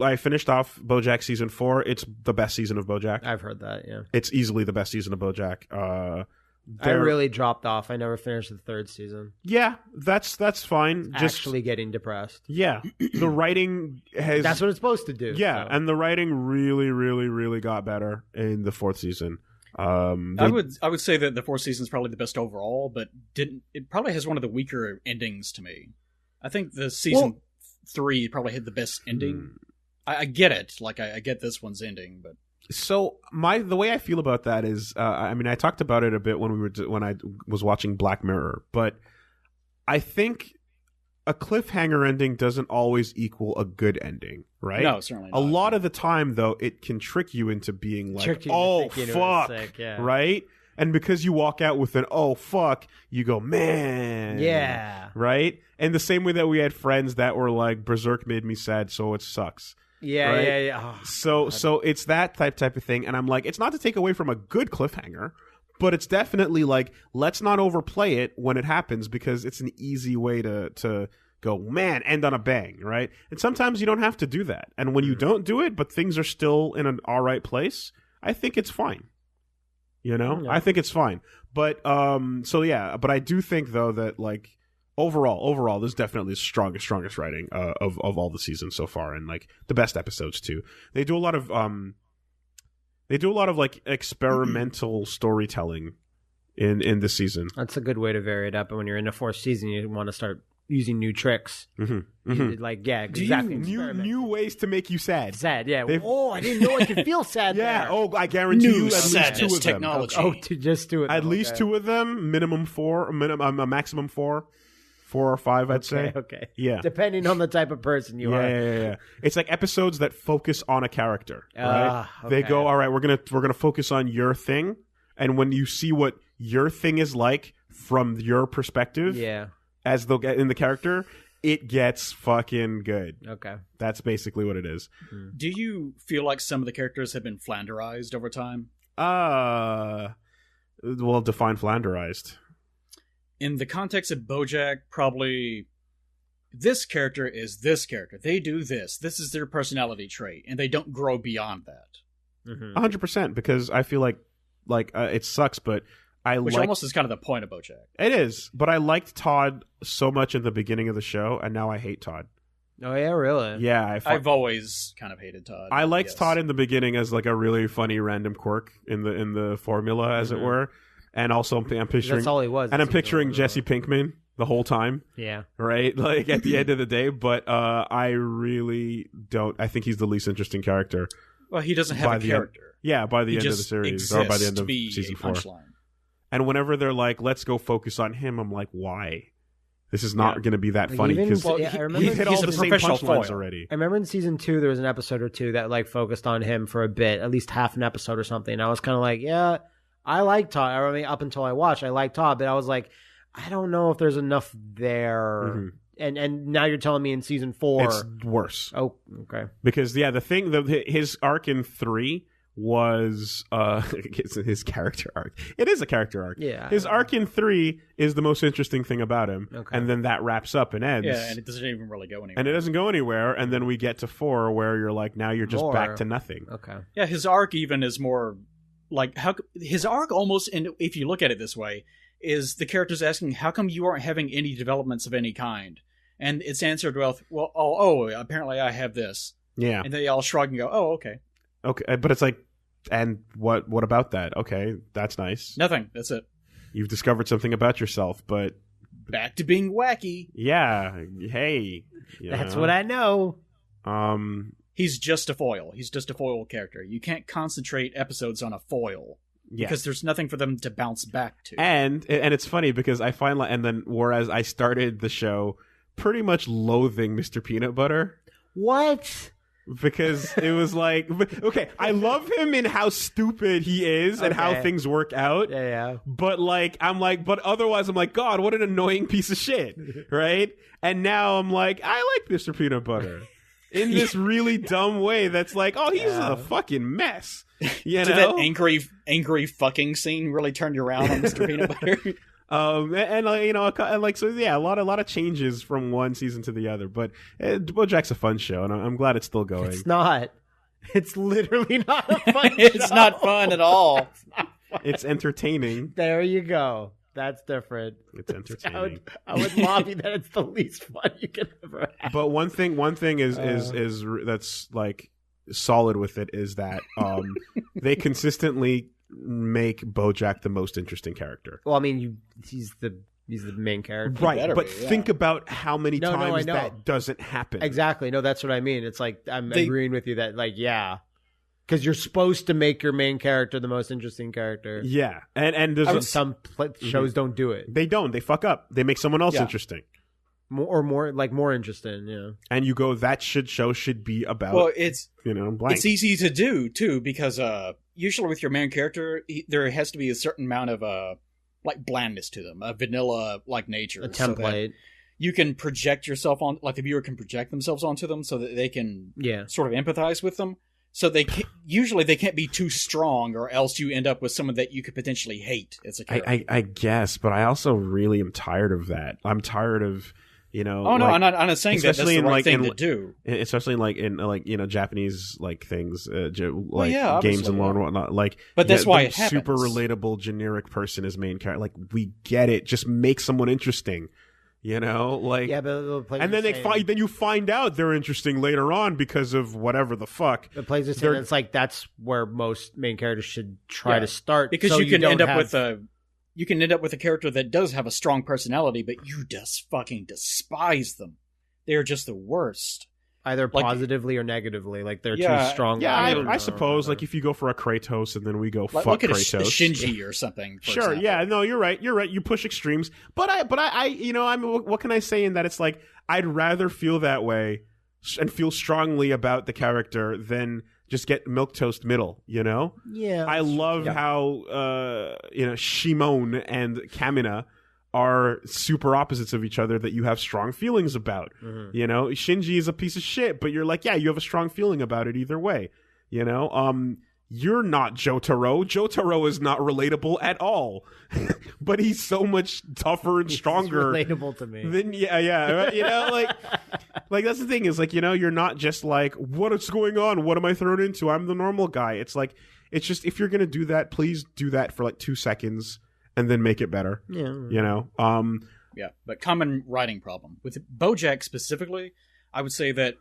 I finished off BoJack season 4. It's the best season of BoJack. I've heard that. Yeah, it's easily the best season of BoJack. I really dropped off. I never finished the 3rd season. Yeah, that's fine. Just actually getting depressed. Yeah, the writing has. That's what it's supposed to do. Yeah, so. And the writing really, really, really got better in the 4th season. I would say that the 4th season is probably the best overall, but it probably has one of the weaker endings to me. I think the season 3 probably had the best ending. I get it. Like I get this one's ending, but. So the way I feel about that is, I mean, I talked about it a bit when I was watching Black Mirror, but I think a cliffhanger ending doesn't always equal a good ending, right? No, certainly not. A lot of the time, though, it can trick you into being like, "Oh fuck," right? And because you walk out with an "oh fuck," you go, "Man, yeah," right? And the same way that we had friends that were like, "Berserk made me sad, so it sucks." Yeah, right? yeah. Oh, so it's that type of thing, and I'm like, it's not to take away from a good cliffhanger, but it's definitely like, let's not overplay it when it happens, because it's an easy way to go, man, end on a bang, right? And sometimes you don't have to do that, and when you don't do it, but things are still in an all right place, I think it's fine. You know, I think it's fine. But but I do think though that like. Overall, this is definitely the strongest writing of all the seasons so far, and like the best episodes too. They do a lot of like experimental storytelling in this season. That's a good way to vary it up. And when you're in the 4th season, you want to start using new tricks. Like, yeah, exactly. New ways to make you sad. Sad, yeah. I didn't know I could feel sad. Yeah. There. Oh, I guarantee you, at least 2 of technology. them. To just do it. At least 2 of them, minimum 4, a maximum 4. 4 or 5, I'd say. Okay. Yeah. Depending on the type of person you are. Yeah. It's like episodes that focus on a character. Right? Okay. They go, all right, we're gonna focus on your thing, and when you see what your thing is like from your perspective, as in the character, it gets fucking good. Okay. That's basically what it is. Do you feel like some of the characters have been flanderized over time? Well, define flanderized. In the context of BoJack, probably this character is this character. They do this. This is their personality trait, and they don't grow beyond that. 100%, because I feel like it sucks, but which almost is kind of the point of BoJack. It is, but I liked Todd so much in the beginning of the show, and now I hate Todd. Oh yeah, really? Yeah, I've always kind of hated Todd. I liked Todd in the beginning as like a really funny random quirk in the formula, as it were. And also, I'm picturing that's all he was. And I'm picturing Jesse Pinkman the whole time. Yeah. Right? Like at the end of the day. But I really don't. I think he's the least interesting character. Well, he doesn't have a character. By the end of the series, or by the end of season 4. And whenever they're like, "Let's go focus on him," I'm like, "Why? This is not going to be that funny." Because he hit all the same punchlines already. I remember in season 2 there was an episode or 2 that like focused on him for a bit, at least half an episode or something. And I was kind of like, yeah. I like Todd. I mean, up until I watched, I liked Todd, but I was like, I don't know if there's enough there. And now you're telling me in season 4 it's worse. Oh, okay. Because his arc in 3 was his character arc. It is a character arc. Yeah. His arc in 3 is the most interesting thing about him. Okay. And then that wraps up and ends. Yeah, and it doesn't even really go anywhere. And it doesn't go anywhere. And then we get to 4 where you're like, now you're just back to nothing. Okay. Yeah, his arc even is more. Like his arc almost, and if you look at it this way, is the characters asking, "How come you aren't having any developments of any kind?" And it's answered with, "Well, apparently I have this." Yeah, and they all shrug and go, "Oh, okay." Okay, but it's like, and what about that? Okay, that's nice. Nothing. That's it. You've discovered something about yourself, but back to being wacky. Yeah. Hey, that's what I know. He's just a foil. He's just a foil character. You can't concentrate episodes on a foil. Yes. Because there's nothing for them to bounce back to. And it's funny because I find whereas I started the show pretty much loathing Mr. Peanut Butter. What? Because it was like, okay, I love him in how stupid he is and how things work out. Yeah. But but otherwise I'm like, God, what an annoying piece of shit. Right? And now I'm like, I like Mr. Peanut Butter. In this really dumb way that's like, oh, he's a fucking mess. You know? Did that angry fucking scene really turn you around on Mr. Peanut Butter? And like so, yeah, a lot of changes from one season to the other. But BoJack's a fun show, and I'm glad it's still going. It's not. It's literally not a fun show. It's not fun at all. It's entertaining. There you go. That's different. It's entertaining. I would lobby that it's the least fun you can ever have. But one thing is that's like solid with it is that they consistently make BoJack the most interesting character. Well, I mean, he's the main character, right? But think about how many times that doesn't happen. Exactly. No, that's what I mean. It's like I'm agreeing with you that, like, yeah. Because you're supposed to make your main character the most interesting character. Yeah. And there's some shows don't do it. They don't. They fuck up. They make someone else interesting. More interesting, yeah. And you go, that show should be about, it's blank. It's easy to do, too, because usually with your main character, there has to be a certain amount of like blandness to them, a vanilla-like nature. A template. So you can project yourself on, like the viewer can project themselves onto them so that they can sort of empathize with them. So usually they can't be too strong, or else you end up with someone that you could potentially hate as a character. I guess, but I also really am tired of that. I'm tired of, Oh no, I'm not saying that that's the right thing to do. Especially in Japanese things, games and law and whatnot. But that's why it happens. Super relatable generic person as main character. Like, we get it. Just make someone interesting. But and then you find out they're interesting later on because of whatever the fuck. The players are saying it's like that's where most main characters should try to start, because you can end up with a character that does have a strong personality, but you just fucking despise them. They're just the worst. Either positively or negatively, like they're too strong. Yeah, I suppose. Like if you go for a Kratos and then we go fuck look at Kratos, a Shinji or something. Sure, example. Yeah, no, you're right. You push extremes, but what can I say in that it's like I'd rather feel that way and feel strongly about the character than just get milquetoast middle. Yeah, I love how Shimon and Kamina are super opposites of each other that you have strong feelings about. Mm-hmm. Shinji is a piece of shit, but you're like, yeah, you have a strong feeling about it either way. You're not Jotaro. Jotaro is not relatable at all, but he's so much tougher and stronger. He's relatable to me. Like that's the thing is you're not just like, what is going on? What am I thrown into? I'm the normal guy. It's like, it's just, if you're going to do that, please do that for 2 seconds. And then make it better. Yeah. But common writing problem. With BoJack specifically, I would say that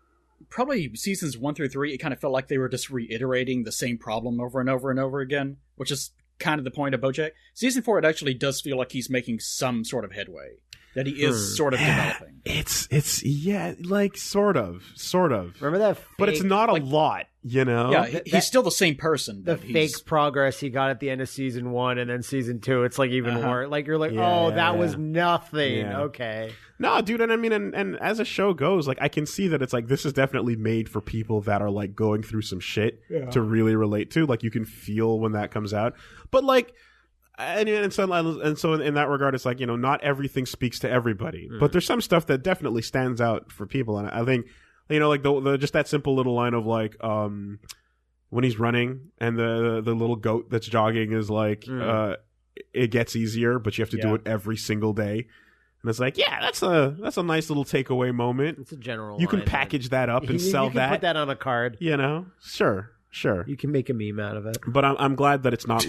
probably seasons 1 through 3, it kind of felt like they were just reiterating the same problem over and over and over again, which is kind of the point of BoJack. Season 4, it actually does feel like he's making some sort of headway. That he is sort of developing. It's sort of. Remember that fake, but it's not a lot, Yeah, he's still the same person. The fake progress he got at the end of season 1 and then season 2, it's like even more. Like you're like, that was nothing. Yeah. Okay. No, dude, and I mean, and as a show goes, I can see that it's like this is definitely made for people that are going through some shit to really relate to. You can feel when that comes out, but And so in that regard, it's not everything speaks to everybody, but there's some stuff that definitely stands out for people. And I think, the just that simple little line of when he's running and the little goat that's jogging is it gets easier, but you have to do it every single day. And it's that's a nice little takeaway moment. It's a general You can line, package that up and sell that. Put that on a card. Sure. You can make a meme out of it. But I'm glad that it's not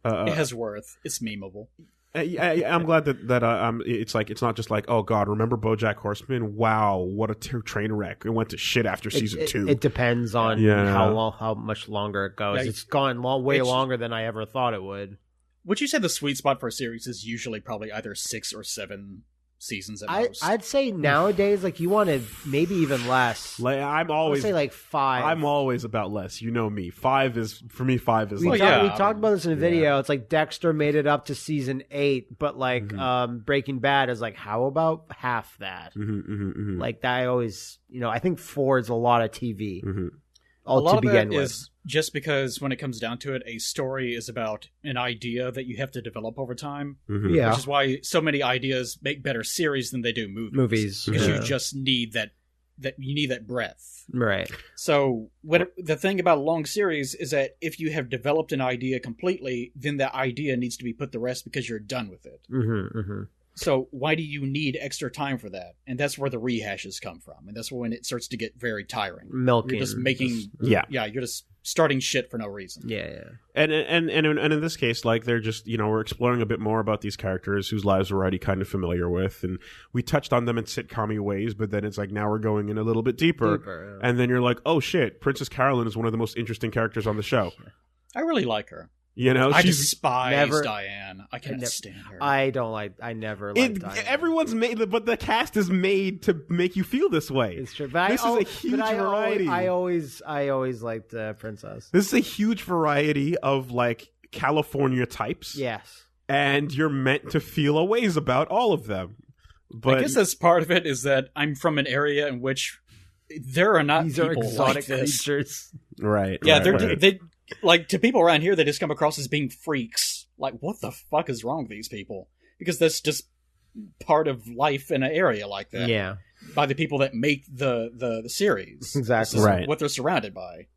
it has worth. It's memeable. I'm glad that it's not just oh god, remember BoJack Horseman? Wow, what a train wreck! It went to shit after season 2. It depends on how much longer it goes. It's gone way longer than I ever thought it would. Would you say the sweet spot for a series is usually probably either 6 or 7 seasons at most? I'd say nowadays, you wanted maybe even less. I'm always say 5. I'm always about less. You know me. 5 is for me. 5 is we talked about this in a video. Yeah. It's Dexter made it up to season 8, but Breaking Bad is how about half that? That I always I think 4 is a lot of TV. Mm-hmm. A lot of it is just because when it comes down to it, a story is about an idea that you have to develop over time. Mm-hmm. Yeah. Which is why so many ideas make better series than they do movies. Because you just need that that breadth. Right. So the thing about a long series is that if you have developed an idea completely, then that idea needs to be put to rest because you're done with it. Mm-hmm, mm-hmm. So why do you need extra time for that? And that's where the rehashes come from. And that's when it starts to get very tiring. Milking. You're just making... you're just starting shit for no reason. Yeah. And in this case, like, they're just, we're exploring a bit more about these characters whose lives we're already kind of familiar with. And we touched on them in sitcom-y ways, but then it's like, now we're going in a little bit deeper. And then you're like, oh shit, Princess Carolyn is one of the most interesting characters on the show. I really like her. I despise Diane. I cannot stand her. I never liked Diane. Everyone's made, but the cast is made to make you feel this way. It's true. But this is a huge variety. I always liked Princess. This is a huge variety of like California types. Yes. And you're meant to feel a ways about all of them. But I guess that's part of it, is that I'm from an area in which there are not these people are exotic like this. creatures. Right. Yeah, right. they like, to people around here, they just come across as being freaks. Like, what the fuck is wrong with these people? Because that's just part of life in an area like that. Yeah. By the people that make the series. Exactly. Right. What they're surrounded by.